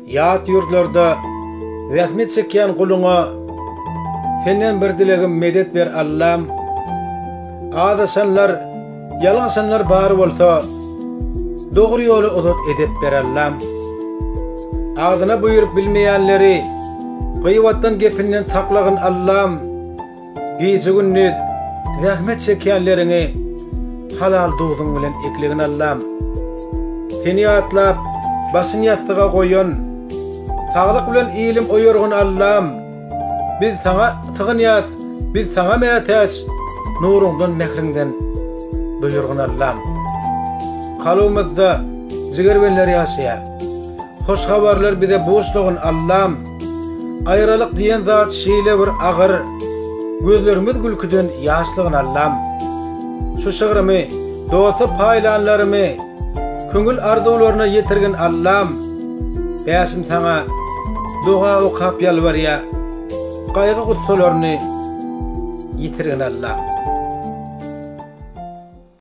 Yat yurtlarda rahmet çeken kuluna senden bir dilegim medet ver Allah'ım. Ada sanlar, yalan sanlar bari bolsa, doğru yolu odot edip ber Allah'ım. Ağzına buyurup bilmeyenleri, gıyvattan gepinden taklagın Allah'ım. Giyci günni rahmet çekenlerini halal doğdun bilen eklegin Allah'ım. Seni atlap, basın yattığa koyun, sağlık bilen iyilim oyurgun Allah'ım. Biz sana tığın yaz, biz sana mehteç, nurundan mehrinden duyurgun Allah'ım. Kalımızda zigirbenler yasıya, hoş haberler bize boşluğun Allah'ım. Ayrılık diyen zat şeyle bir ağır, gözlerimiz gülküden yaşlığın Allah'ım. Şu şığırımı, dostu paylanlarımı, köngül arzularına yetirgin Allah'ım. Besim sana dua okap yalvar ya, kaygı kutsularını yitirgin Allah'ım.